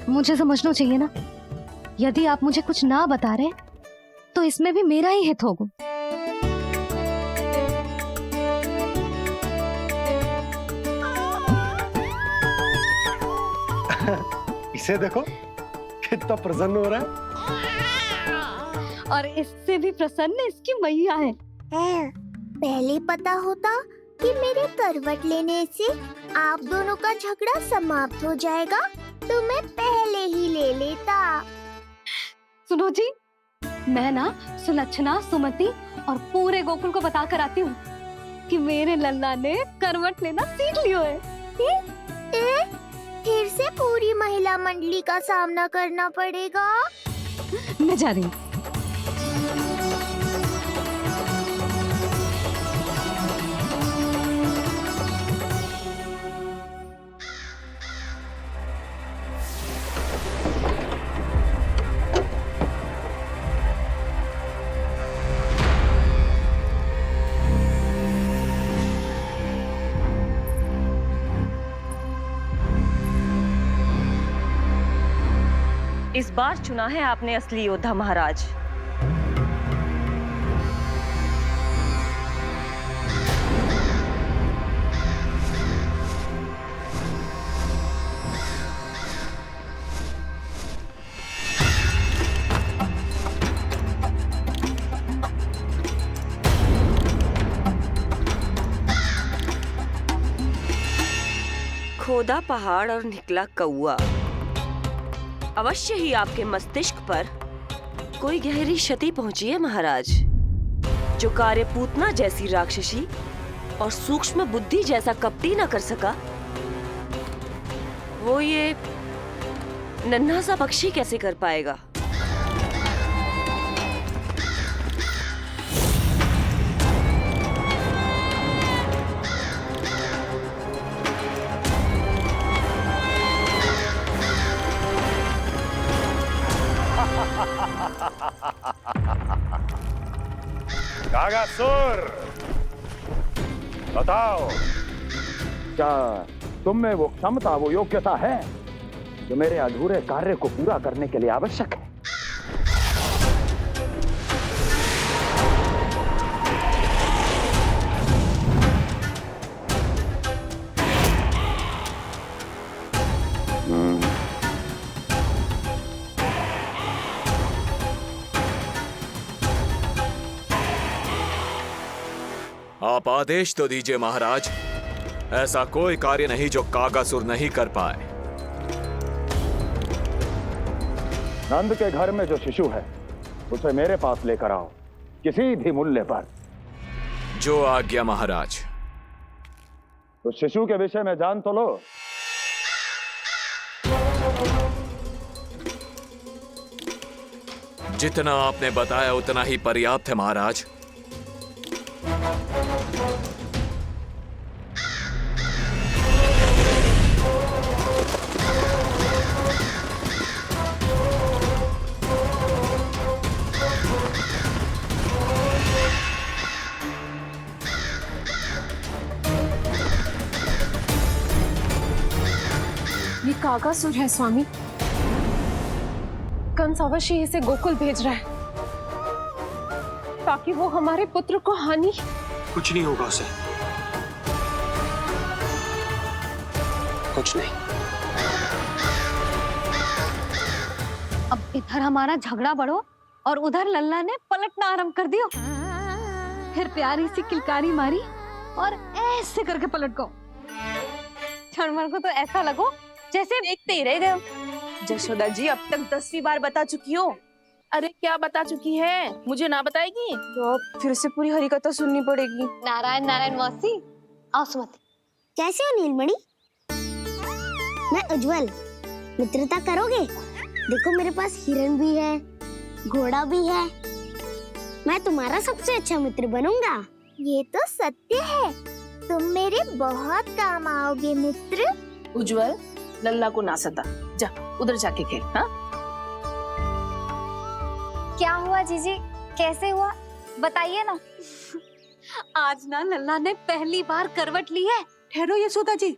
Speaker 6: मुझे समझना चाहिए ना, यदि आप मुझे कुछ ना बता रहे तो इसमें भी मेरा ही हित होगा।
Speaker 8: इसे देखो कितना प्रसन्न हो रहा है।
Speaker 6: और इससे भी प्रसन्न इसकी मैया है।
Speaker 2: पहले पता होता कि मेरे करवट लेने से आप दोनों का झगड़ा समाप्त हो जाएगा तो मैं पहले ही ले लेता।
Speaker 6: सुनो जी, मैं ना सुलक्षणा, सुमति और पूरे गोकुल को बता कर आती हूँ कि मेरे लल्ला ने करवट लेना सीख लियो है।
Speaker 2: फिर से पूरी महिला मंडली का सामना करना पड़ेगा।
Speaker 6: मैं जा रही हूँ।
Speaker 17: इस बार चुना है आपने असली योद्धा महाराज। खोदा पहाड़ और निकला कौआ। अवश्य ही आपके मस्तिष्क पर कोई गहरी क्षति पहुंची है महाराज। जो कार्य पूतना जैसी राक्षसी और सूक्ष्म बुद्धि जैसा कपटी न कर सका, वो ये नन्हा सा पक्षी कैसे कर पाएगा?
Speaker 14: कागासुर, बताओ,
Speaker 1: क्या तुम में वो क्षमता, वो योग्यता है जो मेरे अधूरे कार्य को पूरा करने के लिए आवश्यक है?
Speaker 18: आप आदेश तो दीजिए महाराज। ऐसा कोई कार्य नहीं जो कागासुर नहीं कर पाए।
Speaker 1: नंद के घर में जो शिशु है उसे मेरे पास लेकर आओ, किसी भी मूल्य पर।
Speaker 18: जो आज्ञा महाराज।
Speaker 1: तो शिशु के विषय में जान तो लो।
Speaker 18: जितना आपने बताया उतना ही पर्याप्त है महाराज।
Speaker 4: ये कागासुर है स्वामी। कंस अवश्य इसे गोकुल भेज रहा है ताकि वो हमारे पुत्र को हानि।
Speaker 8: कुछ नहीं होगा उसे, कुछ नहीं।
Speaker 6: अब इधर हमारा झगड़ा बढ़ो और उधर लल्ला ने पलटना आरंभ कर दियो। फिर प्यारी सी किलकारी मारी और ऐसे करके पलट गो। क्षणभर को तो ऐसा लगो जैसे
Speaker 7: देखते ही रह गए। जशोदा जी अब तक 10वीं बार बता चुकी हो।
Speaker 5: अरे क्या बता चुकी है, मुझे ना बताएगी?
Speaker 7: तो अब फिर से पूरी हरिकथा सुननी पड़ेगी।
Speaker 6: नारायण नारायण मौसी। आओ सुमति,
Speaker 2: कैसे हो नीलमणि? मैं उज्जवल। मित्रता करोगे? देखो मेरे पास हिरन भी है, घोड़ा भी है। मैं तुम्हारा सबसे अच्छा मित्र बनूंगा। ये तो सत्य है। तुम मेरे बहुत काम आओगे मित्र।
Speaker 5: उज्जवल, लल्ला को ना सता, जा उधर जाके खेल। हाँ,
Speaker 19: क्या हुआ जीजी? कैसे हुआ बताइए ना।
Speaker 6: आज ना लल्ला ने पहली बार करवट ली है।
Speaker 20: ठहरो यशोदा जी,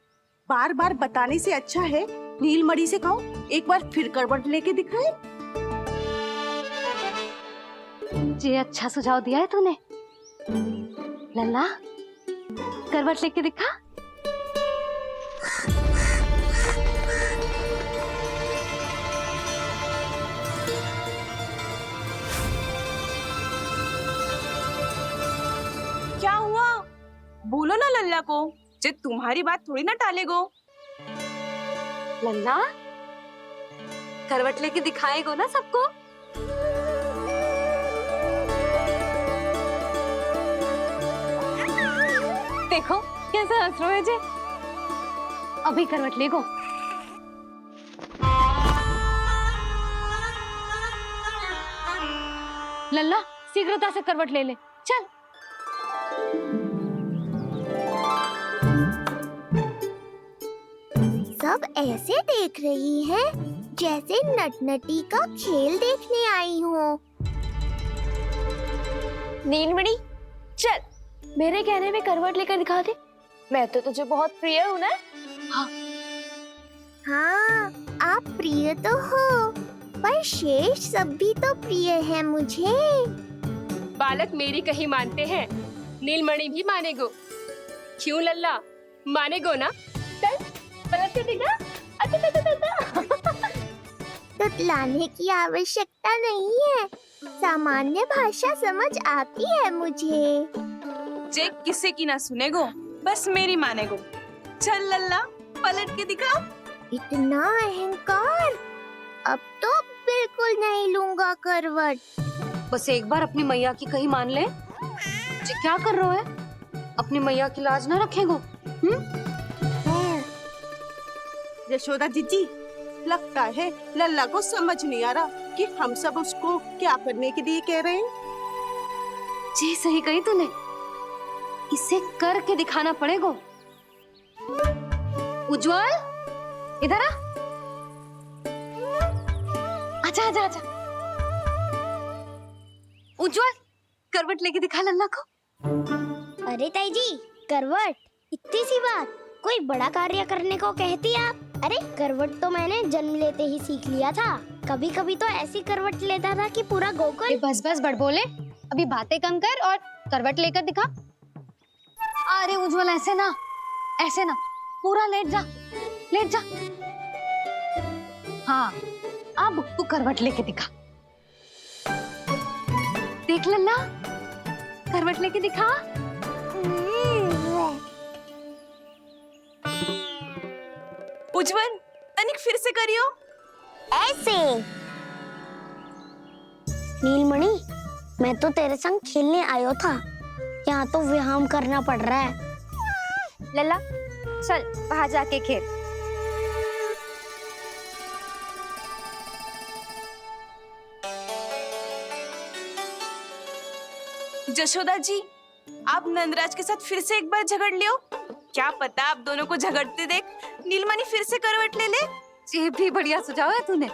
Speaker 20: बार बार बताने से अच्छा है नीलमणि से कहो एक बार फिर करवट लेके दिखाए।
Speaker 6: ये अच्छा सुझाव दिया है तूने। लल्ला, करवट लेके दिखा।
Speaker 7: क्या हुआ? बोलो ना लल्ला को, जे तुम्हारी बात थोड़ी ना टालेगो।
Speaker 6: लल्ला, करवट लेके दिखाएगो ना सबको। देखो कैसा हंस रहे जे। अभी करवट लेगो। लल्ला, शीघ्रता से करवट ले ले, चल।
Speaker 2: सब ऐसे देख रही हैं जैसे नटनटी का खेल देखने आई हो।
Speaker 19: नीलमणि चल, मेरे कहने में करवट लेकर दिखा दे। मैं तो तुझे बहुत प्रिय हूँ ना।
Speaker 2: हाँ, आप प्रिय तो हो, पर शेष सब भी तो प्रिय है मुझे।
Speaker 4: बालक मेरी कहीं मानते हैं, नीलमणि भी मानेगो। क्यों लल्ला, मानेगो ना? चल पलट के दिखा।
Speaker 2: तुतलाने की आवश्यकता नहीं है, सामान्य भाषा समझ आती है मुझे।
Speaker 7: जे किसी की ना सुनेगो, बस मेरी मानेगो। चल लल्ला, पलट के दिखा।
Speaker 2: इतना अहंकार, अब तो बिल्कुल नहीं लूंगा करवट।
Speaker 6: बस एक बार अपनी मैया की कहीं मान ले। जी क्या कर रहे हो है? अपनी मैया की लाज ना रखेगो।
Speaker 20: यशोदा जीजी, लगता है लल्ला को समझ नहीं आ रहा कि हम सब उसको क्या करने के लिए कह रहे हैं।
Speaker 6: जी सही कही तूने, इसे करके दिखाना पड़ेगा। उज्जवल, इधर आ। आजा आजा आजा। उज्जवल, करवट लेके दिखा लल्ला को।
Speaker 2: अरे ताई जी, करवट इतनी सी बात, कोई बड़ा कार्य करने को कहती आप? अरे करवट तो मैंने जन्म लेते ही सीख लिया था। कभी कभी तो ऐसी करवट लेता था कि पूरा गोकुल।
Speaker 19: बस बस बड़ बोले, अभी बातें कम कर और करवट लेकर दिखा।
Speaker 6: अरे उज्जवल, ऐसे ना, ऐसे ना, पूरा लेट जा, लेट जा। हाँ, अब तू करवट लेके दिखा। देख लल्ला, करवट लेके दिखा।
Speaker 7: उज्जवल, तनिक फिर से करियो।
Speaker 2: ऐसे। नीलमणि, मैं तो तेरे संग खेलने आयो था, यहाँ तो व्यायाम करना पड़ रहा है।
Speaker 19: लल्ला चल बाहर जाके खेल।
Speaker 7: जशोदा जी, आप नंदराज के साथ फिर से एक बार झगड़ लियो। क्या पता आप दोनों को झगड़ते देख नीलमणि फिर से करवट ले ले।
Speaker 6: ये भी बढ़िया सुझाव है तूने।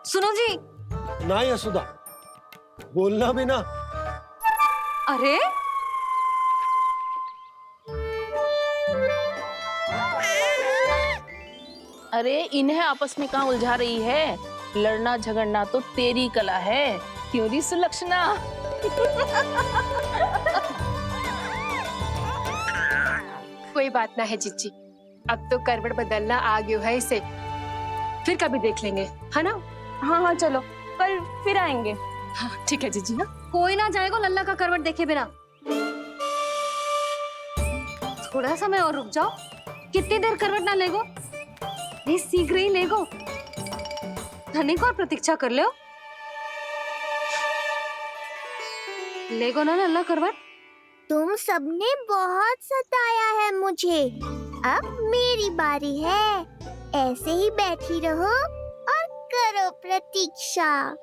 Speaker 6: सुनो जी।
Speaker 8: ना यशोदा, बोलना भी ना।
Speaker 6: अरे
Speaker 5: अरे इन्हें आपस में कहाँ उलझा रही है? लड़ना झगड़ना तो तेरी कला है, क्यों री सुलक्षणा?
Speaker 4: कोई बात ना है जीजी, अब तो करवट बदलना आ गयो है इसे, फिर कभी देख लेंगे, है ना?
Speaker 7: हाँ हाँ चलो, कल फिर आएंगे।
Speaker 4: हाँ ठीक है जीजी। ना
Speaker 6: कोई ना जाएगा लल्ला का करवट देखे बिना। थोड़ा समय और रुक जाओ। कितनी देर करवट ना लेगो? ये शीघ्र ही लेगो। धनिक और प्रतीक्षा कर लो। लेगो ना लल्ला करवट।
Speaker 2: तुम सबने बहुत सताया है मुझे। अब मेरी बारी है। ऐसे ही बैठी रहो और करो प्रतीक्षा।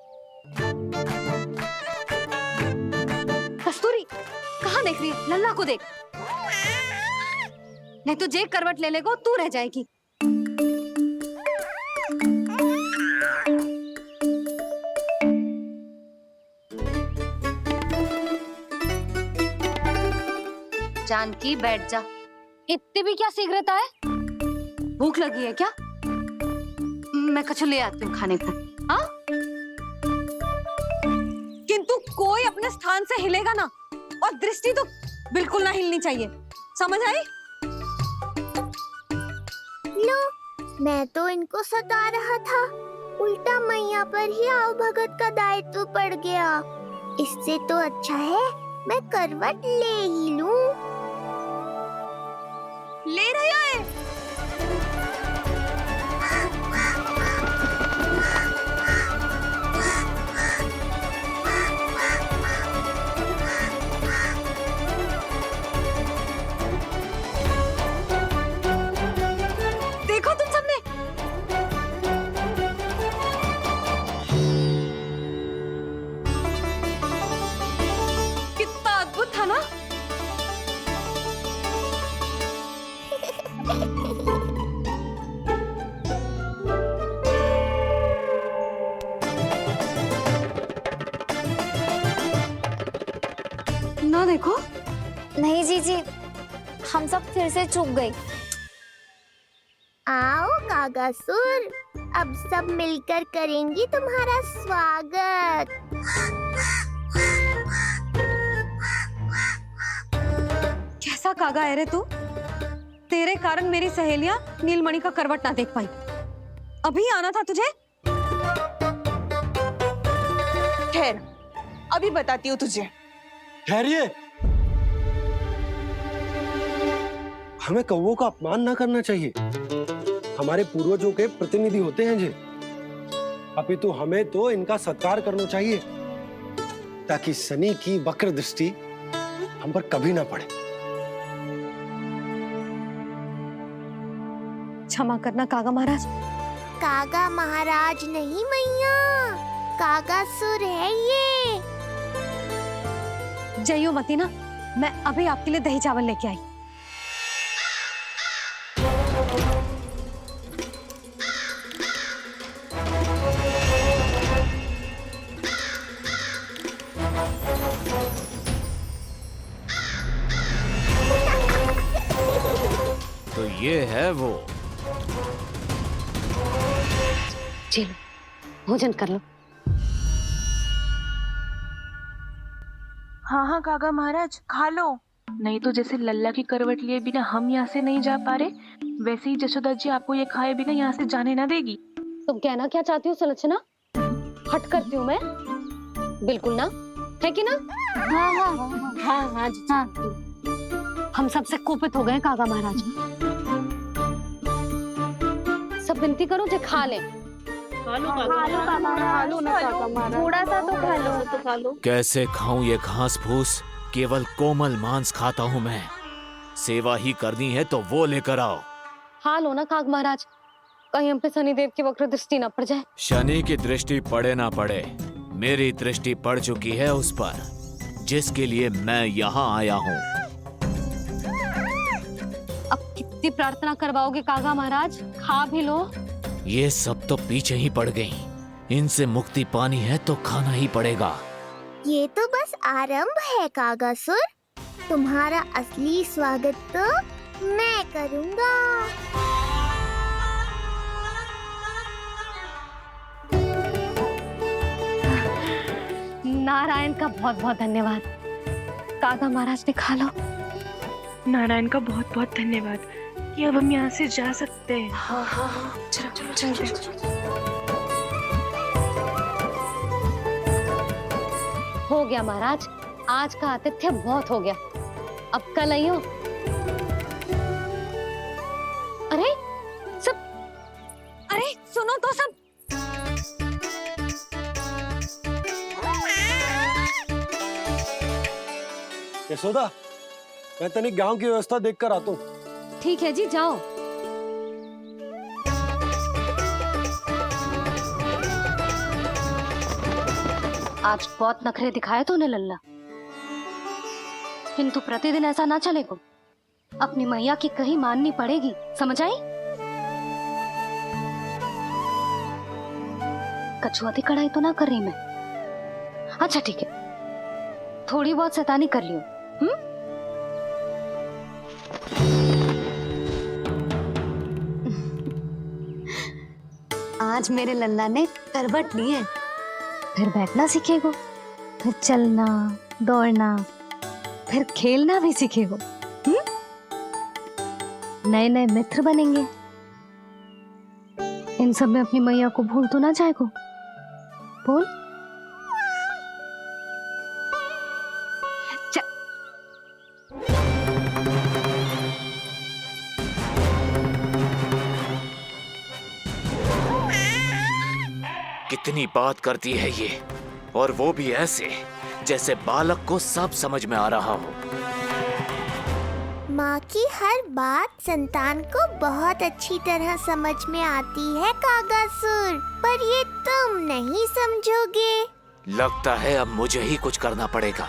Speaker 6: कस्तूरी, कहाँ देख रही है? लल्ला को देख, नहीं तो जे करवट ले लेगो तू रह जाएगी। जानकी बैठ जा। इतनी भी क्या शीघ्रता है? भूख लगी है क्या? मैं कछु ले आती हूँ खाने को। हाँ? किंतु कोई अपने स्थान से हिलेगा ना, और दृष्टि तो बिल्कुल ना हिलनी चाहिए, समझ आई?
Speaker 2: लो, मैं तो इनको सता रहा था, उल्टा मैया पर ही आओ भगत का दायित्व पड़ गया। इससे तो अच्छा है मैं करवट ले ही लूं।
Speaker 7: ले रही है।
Speaker 6: देखो तुम सबने, कितना अद्भुत था ना? ना देखो।
Speaker 2: नहीं जीजी, हम सब फिर से चूक गए। आओ कागासुर, अब सब मिलकर करेंगी तुम्हारा स्वागत।
Speaker 6: कैसा कागा है रे तू? तेरे कारण मेरी सहेलियां नीलमणि का करवट ना देख पाई। अभी आना था तुझे।
Speaker 7: ठहर, अभी बताती हूँ तुझे।
Speaker 8: ठहरिए, हमें कौवों का अपमान ना करना चाहिए। हमारे पूर्वजों के प्रतिनिधि होते हैं जी। अपितु हमें तो इनका सत्कार करना चाहिए, ताकि शनि की वक्र दृष्टि हम पर कभी ना पड़े।
Speaker 6: क्षमा करना कागा महाराज।
Speaker 2: कागा महाराज नहीं मैया, कागासुर है ये।
Speaker 6: जइयो मती ना, मैं अभी आपके लिए दही चावल लेके आई।
Speaker 18: तो ये है वो।
Speaker 6: चलो भोजन कर लो।
Speaker 5: हाँ हाँ काका महाराज, खा लो। नहीं तो जैसे लल्ला की करवट लिए बिना हम यहाँ से नहीं जा पा रहे, वैसे ही जशोदा जी आपको ये खाए बिना यहाँ से जाने ना देगी।
Speaker 6: तुम कहना क्या चाहती हो सुलक्षणा? हट करती हूँ मैं? बिल्कुल ना, है कि ना? हाँ हाँ हाँ हाँ हाँ। हम सबसे कुपित हो गए काका महाराज। सब विनती करो जो खा ले।
Speaker 19: थोड़ा सा तो खा लो।
Speaker 18: कैसे खाऊं ये घास फूस? केवल कोमल मांस खाता हूं मैं। सेवा ही करनी है तो वो लेकर आओ।
Speaker 6: खा लो ना काग महाराज, कहीं हम पे शनिदेव की वक्र दृष्टि ना पड़ जाए।
Speaker 18: शनि की दृष्टि पड़े ना पड़े, मेरी दृष्टि पड़ चुकी है उस पर, जिसके लिए मैं यहाँ आया हूँ।
Speaker 6: अब कितनी प्रार्थना करवाओगे कागा महाराज? खा भी लो।
Speaker 18: ये सब तो पीछे ही पड़ गई, इनसे मुक्ति पानी है तो खाना ही पड़ेगा।
Speaker 2: ये तो बस आरंभ है कागासुर, तुम्हारा असली स्वागत तो मैं करूंगा।
Speaker 6: नारायण का बहुत बहुत धन्यवाद। कागा महाराज ने खा लो।
Speaker 5: नारायण का बहुत बहुत धन्यवाद कि अब हम यहाँ से जा सकते हैं।
Speaker 6: हाँ हाँ हाँ, चलो चलो चलो। हो गया महाराज, आज का आतिथ्य बहुत हो गया, अब कल आइयो। अरे सब, अरे सुनो तो सब।
Speaker 8: यशोदा, मैं तनिक गांव की व्यवस्था देख कर आता हूँ।
Speaker 6: ठीक है जी, जाओ। आज बहुत नखरे दिखाए तूने लल्ला, किंतु प्रतिदिन ऐसा ना चलेगा। अपनी मैया की कहीं माननी पड़ेगी, समझ आई? कछुआती कढ़ाई तो ना कर रही मैं। अच्छा ठीक है, थोड़ी बहुत शैतानी कर लियो। आज मेरे लल्ला ने करवट ली है, फिर बैठना सीखेगो, फिर चलना दौड़ना, फिर खेलना भी सीखेगो। नए नए मित्र बनेंगे। इन सब में अपनी मैया को भूल तो ना जाएगो। बोल।
Speaker 18: कितनी बात करती है ये, और वो भी ऐसे जैसे बालक को सब समझ में आ रहा हो।
Speaker 2: माँ की हर बात संतान को बहुत अच्छी तरह समझ में आती है कागासुर, पर ये तुम नहीं समझोगे।
Speaker 18: लगता है अब मुझे ही कुछ करना पड़ेगा।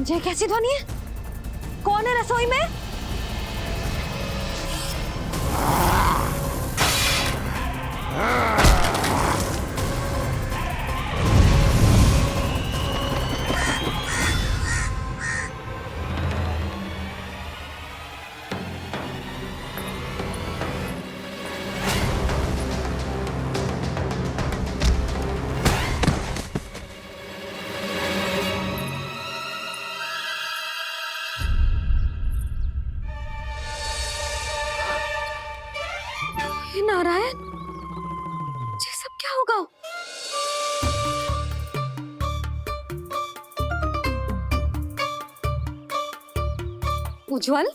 Speaker 6: ये कैसी ध्वनि है? कौन है रसोई में? नारायण, ये सब क्या होगा? उज्जवल,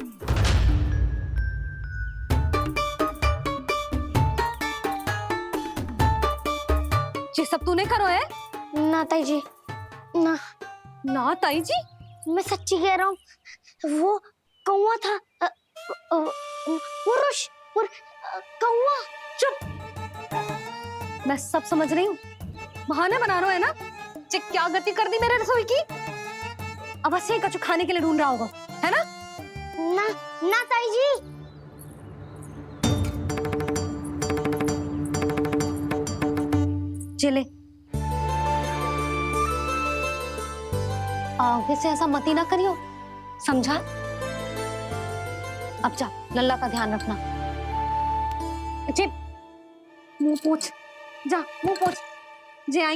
Speaker 6: ये सब तूने करो है?
Speaker 2: ना ताई जी, ना।
Speaker 6: ना ताई जी,
Speaker 2: मैं सच्ची कह रहा हूँ, वो कौवा था। पुरुष कौवा।
Speaker 6: चुप। मैं सब समझ रही हूँ, बहाने बना रहा है ना? क्या गति कर दी मेरे रसोई की? अवश्य ही कछु खाने के लिए ढूंढ रहा होगा, है ना?
Speaker 2: ना ना ताई जी।
Speaker 6: चले, आगे से ऐसा मत ही ना करियो, समझा? अब जा, लल्ला का ध्यान रखना। मुंह पोछ, जा मुंह पोछ। जे आएंगे